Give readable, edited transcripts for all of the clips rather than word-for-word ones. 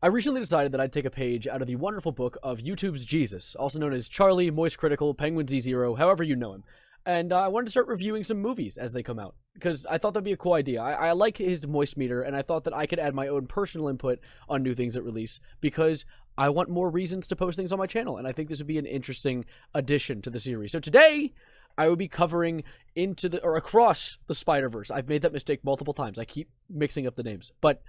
I recently decided that I'd take a page out of the wonderful book of YouTube's Jesus, also known as Charlie, Moistcritical, Penguin Z0, however you know him. And I wanted to start reviewing some movies as they come out, because I thought that'd be a cool idea. I like his moist meter, and I thought that I could add my own personal input on new things that release, because I want more reasons to post things on my channel, and I think this would be an interesting addition to the series. So today, I will be covering across the Spider-Verse. I've made that mistake multiple times. I keep mixing up the names, but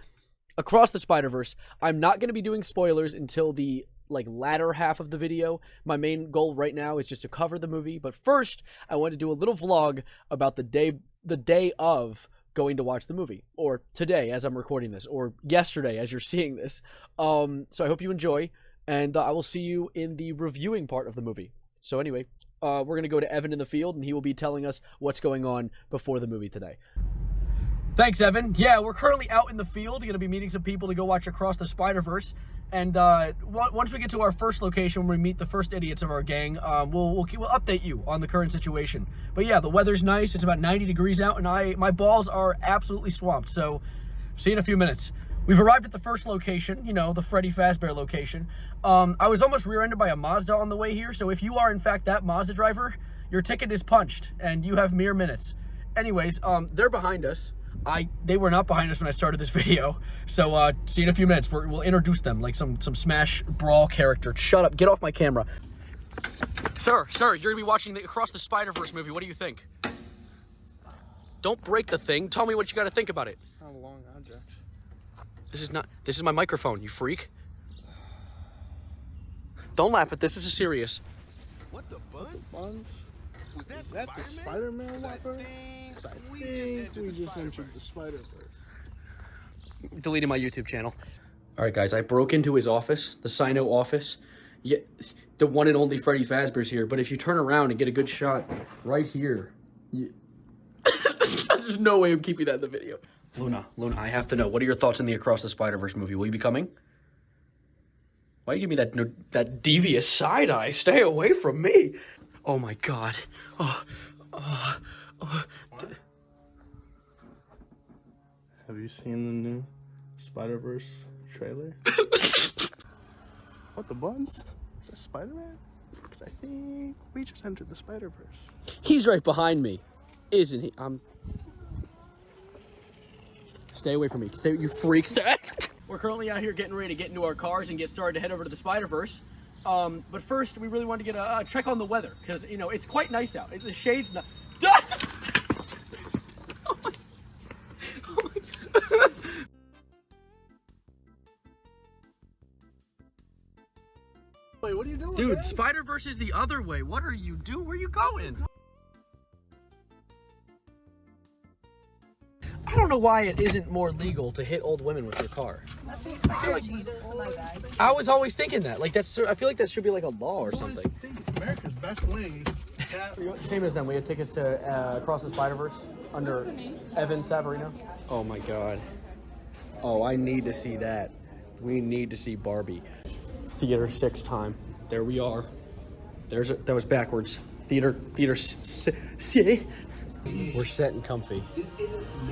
across the Spider-Verse, I'm not going to be doing spoilers until the latter half of the video. My main goal right now is just to cover the movie, but first I want to do a little vlog about the day of going to watch the movie, or today as I'm recording this, or yesterday as you're seeing this. So I hope you enjoy, and I will see you in the reviewing part of the movie. So anyway, we're going to go to Evan in the field, and he will be telling us what's going on before the movie today. Thanks, Evan. Yeah, we're currently out in the field. Going to be meeting some people to go watch Across the Spider-Verse. And once we get to our first location, when we meet the first idiots of our gang, we'll update you on the current situation. But yeah, the weather's nice. It's about 90 degrees out, and my balls are absolutely swamped. So, see you in a few minutes. We've arrived at the first location, you know, the Freddy Fazbear location. I was almost rear-ended by a Mazda on the way here, so if you are, in fact, that Mazda driver, your ticket is punched, and you have mere minutes. Anyways, they're behind us. They were not behind us when I started this video, so see you in a few minutes. We'll introduce them like some Smash Brawl character. Shut up, get off my camera. Sir, you're gonna be watching the Across the Spider-Verse movie. What do you think? Don't break the thing. Tell me what you gotta think about it. It's not a long object. This is my microphone, you freak. Don't laugh at this is serious. What the buns? Was that the Spider-Man Whopper? I think we just entered the Spider-Verse. Deleting my YouTube channel. Alright guys, I broke into his office, the Sino office. Yeah, the one and only Freddy Fazbear's here, but if you turn around and get a good shot right here, there's no way of keeping that in the video. Luna, I have to know, what are your thoughts on the Across the Spider-Verse movie? Will you be coming? Why you give me that devious side eye? Stay away from me. Oh my god. Have you seen the new Spider-Verse trailer? What the buns? Is that Spider-Man? Because I think we just entered the Spider-Verse. He's right behind me, isn't he? Stay away from me. Say you freaks. We're currently out here getting ready to get into our cars and get started to head over to the Spider-Verse. But first, we really wanted to get a check on the weather, because, you know, it's quite nice out. The shade's not... Oh my... Wait, what are you doing, Dude, man? Spider-Verse is the other way. What are you doing? Where are you going? I don't know why it isn't more legal to hit old women with your car. I was always thinking that. Like, I feel like that should be like a law or something. I think America's best wings. Same as them. We had tickets to Across the Spider-Verse under Evan Savarino. Oh my god. Oh, I need to see that. We need to see Barbie. Theater 6 time. There we are. That was backwards. Theater C. We're set and comfy.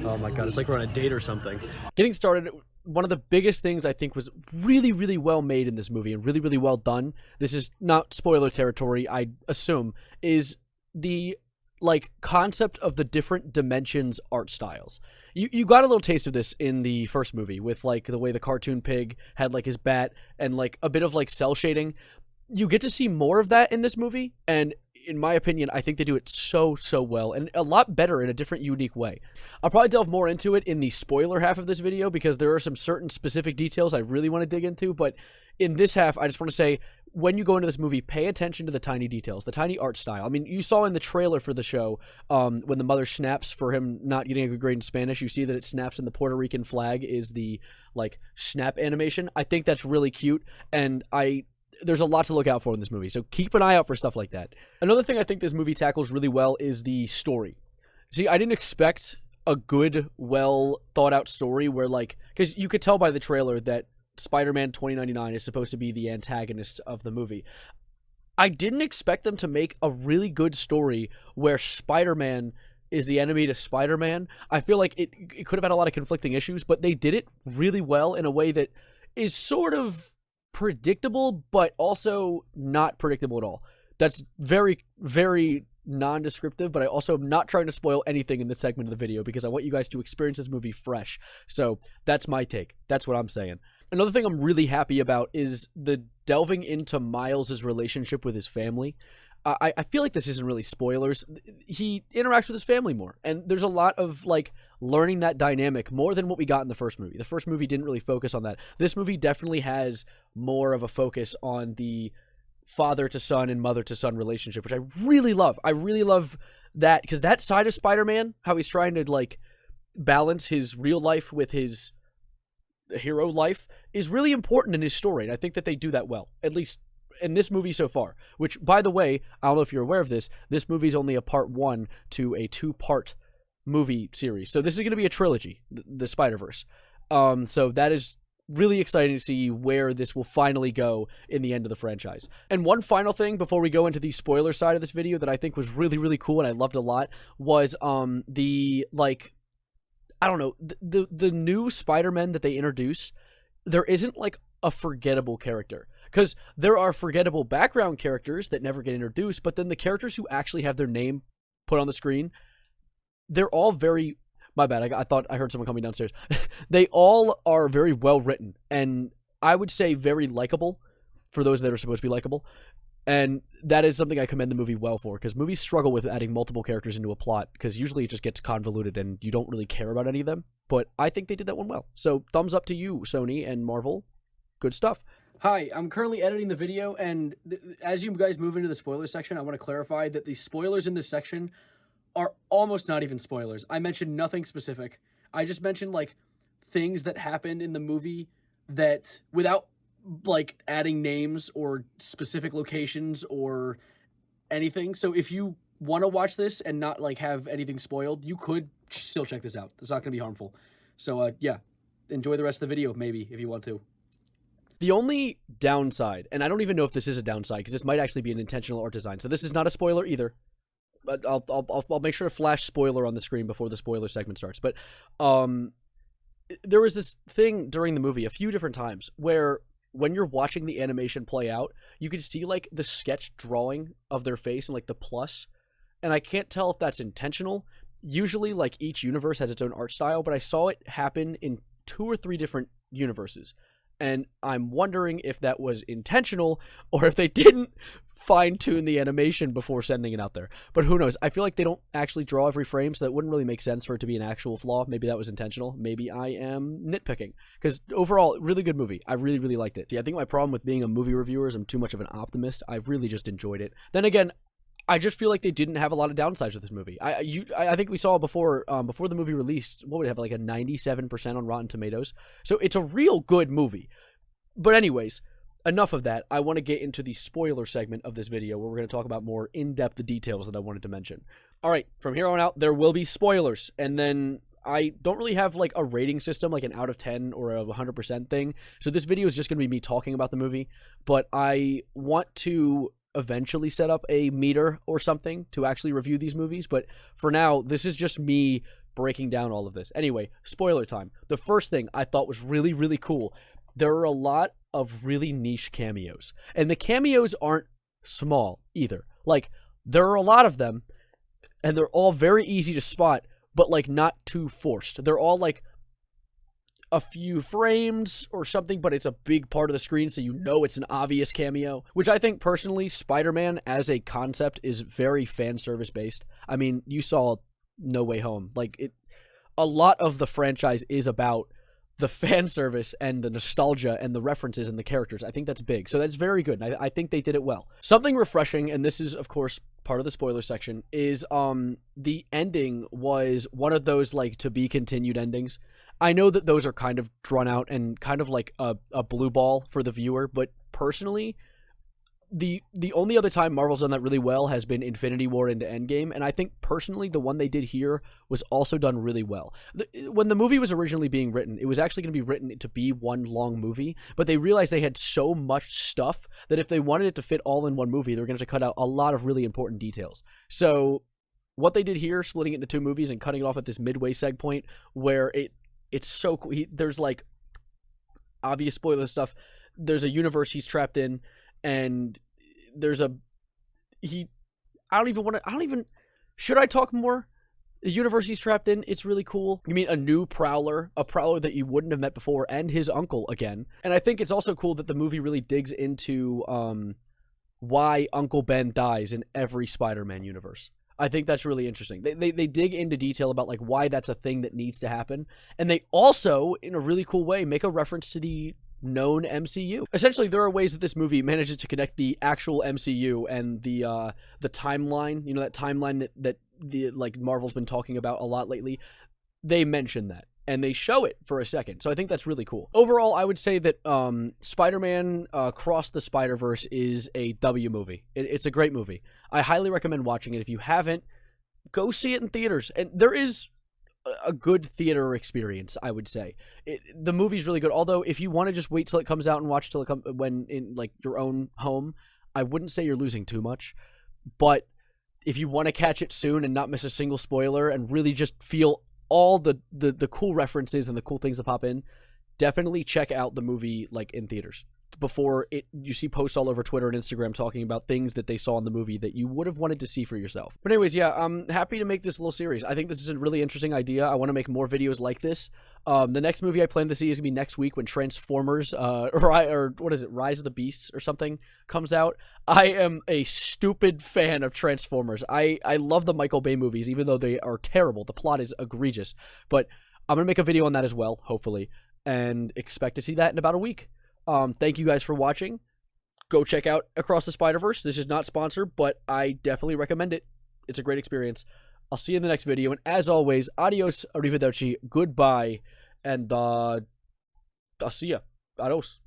Oh my god, it's like we're on a date or something. Getting started, one of the biggest things I think was really, really well made in this movie and really, really well done, this is not spoiler territory, I assume, is the concept of the different dimensions art styles. You got a little taste of this in the first movie with the way the cartoon pig had his bat and a bit of cell shading. You get to see more of that in this movie, and in my opinion, I think they do it so well, and a lot better in a different, unique way. I'll probably delve more into it in the spoiler half of this video, because there are some certain specific details I really want to dig into, but in this half, I just want to say, when you go into this movie, pay attention to the tiny details, the tiny art style. I mean, you saw in the trailer for the show, when the mother snaps for him not getting a good grade in Spanish, you see that it snaps and the Puerto Rican flag is the, snap animation. I think that's really cute, and there's a lot to look out for in this movie, so keep an eye out for stuff like that. Another thing I think this movie tackles really well is the story. See, I didn't expect a good, well thought out story where because you could tell by the trailer that Spider-Man 2099 is supposed to be the antagonist of the movie. I didn't expect them to make a really good story where Spider-Man is the enemy to Spider-Man. I feel like it could have had a lot of conflicting issues, but they did it really well in a way that is sort of predictable, but also not predictable at all. That's very, very non-descriptive, but I also am not trying to spoil anything in this segment of the video because I want you guys to experience this movie fresh. So that's my take. That's what I'm saying. Another thing I'm really happy about is the delving into Miles' relationship with his family. I feel like this isn't really spoilers. He interacts with his family more, and there's a lot of like learning that dynamic more than what we got in the first movie. The first movie didn't really focus on that. This movie definitely has more of a focus on the father to son and mother to son relationship, which I really love. I really love that because that side of Spider-Man, how he's trying to like balance his real life with his hero life, is really important in his story, and I think that they do that well, at least in this movie so far. Which, by the way, I don't know if you're aware of this, this movie's only a part 1 to a 2-part movie series, so this is going to be a trilogy, the Spider-Verse. So that is really exciting to see where this will finally go in the end of the franchise. And one final thing before we go into the spoiler side of this video that I think was really, really cool and I loved a lot was the, like, I don't know, the new Spider-Man that they introduce, there isn't like a forgettable character. Because there are forgettable background characters that never get introduced, but then the characters who actually have their name put on the screen, they're all very... My bad, I thought I heard someone coming downstairs. They all are very well written, and I would say very likable, for those that are supposed to be likable. And that is something I commend the movie well for, because movies struggle with adding multiple characters into a plot, because usually it just gets convoluted and you don't really care about any of them. But I think they did that one well. So thumbs up to you, Sony and Marvel. Good stuff. Hi, I'm currently editing the video, and as you guys move into the spoiler section, I want to clarify that the spoilers in this section are almost not even spoilers. I mentioned nothing specific. I just mentioned, like, things that happened in the movie that, without, like, adding names or specific locations or anything. So if you want to watch this and not, like, have anything spoiled, you could still check this out. It's not going to be harmful. So, yeah, enjoy the rest of the video, maybe, if you want to. The only downside, and I don't even know if this is a downside, because this might actually be an intentional art design, so this is not a spoiler either. But I'll make sure to flash spoiler on the screen before the spoiler segment starts. But there was this thing during the movie a few different times where when you're watching the animation play out, you can see like the sketch drawing of their face and like the plus, and I can't tell if that's intentional. Usually, like, each universe has its own art style, but I saw it happen in 2 or 3 different universes. And I'm wondering if that was intentional or if they didn't fine-tune the animation before sending it out there. But who knows? I feel like they don't actually draw every frame, so that wouldn't really make sense for it to be an actual flaw. Maybe that was intentional. Maybe I am nitpicking. Because overall, really good movie. I really, really liked it. See, I think my problem with being a movie reviewer is I'm too much of an optimist. I really just enjoyed it. Then again, I just feel like they didn't have a lot of downsides with this movie. I think we saw before the movie released, what would it have, like a 97% on Rotten Tomatoes? So it's a real good movie. But anyways, enough of that. I want to get into the spoiler segment of this video where we're going to talk about more in-depth details that I wanted to mention. All right, from here on out, there will be spoilers. And then I don't really have like a rating system, like an out of 10 or a 100% thing. So this video is just going to be me talking about the movie. But I want to eventually set up a meter or something to actually review these movies, but for now this is just me breaking down all of this. Anyway, spoiler time. The first thing I thought was really, really cool, there are a lot of really niche cameos, and the cameos aren't small either. Like, there are a lot of them and they're all very easy to spot, but like not too forced. They're all like a few frames or something, but it's a big part of the screen, so you know it's an obvious cameo, which I think personally Spider-Man as a concept is very fan service based. I mean, you saw No Way Home. Like, a lot of the franchise is about the fan service and the nostalgia and the references and the characters. I think that's big, so that's very good, and I think they did it well. Something refreshing, and this is of course part of the spoiler section, is the ending was one of those like to be continued endings. I know that those are kind of drawn out and kind of like a blue ball for the viewer, but personally, the only other time Marvel's done that really well has been Infinity War into Endgame, and I think personally the one they did here was also done really well. When the movie was originally being written, it was actually going to be written to be one long movie, but they realized they had so much stuff that if they wanted it to fit all in one movie, they were going to have to cut out a lot of really important details. So what they did here, splitting it into 2 movies and cutting it off at this midway seg point where it's so cool. There's like obvious spoiler stuff. There's a universe he's trapped in, and there's a he. I don't even. Should I talk more? The universe he's trapped in, it's really cool. You meet a new Prowler, a Prowler that you wouldn't have met before, and his uncle again. And I think it's also cool that the movie really digs into why Uncle Ben dies in every Spider-Man universe. I think that's really interesting. They dig into detail about like why that's a thing that needs to happen. And they also, in a really cool way, make a reference to the known MCU. Essentially, there are ways that this movie manages to connect the actual MCU and the timeline. You know, that timeline that the like Marvel's been talking about a lot lately. They mention that and they show it for a second, so I think that's really cool. Overall, I would say that Spider-Man Across the Spider-Verse is a W movie. It's a great movie. I highly recommend watching it. If you haven't, go see it in theaters. And there is a good theater experience, I would say. The movie's really good. Although, if you want to just wait till it comes out and watch till it when in like your own home, I wouldn't say you're losing too much. But if you want to catch it soon and not miss a single spoiler and really just feel all the cool references and the cool things that pop in, definitely check out the movie like in theaters before you see posts all over Twitter and Instagram talking about things that they saw in the movie that you would have wanted to see for yourself. But anyways, yeah, I'm happy to make this little series. I think this is a really interesting idea. I want to make more videos like this. The next movie I plan to see is going to be next week when Transformers, or what is it, Rise of the Beasts or something comes out. I am a stupid fan of Transformers. I love the Michael Bay movies, even though they are terrible. The plot is egregious. But I'm going to make a video on that as well, hopefully, and expect to see that in about a week. Thank you guys for watching. Go check out Across the Spider-Verse. This is not sponsored, but I definitely recommend it. It's a great experience. I'll see you in the next video, and as always, adios, arrivederci, goodbye, and I'll see ya. Adios.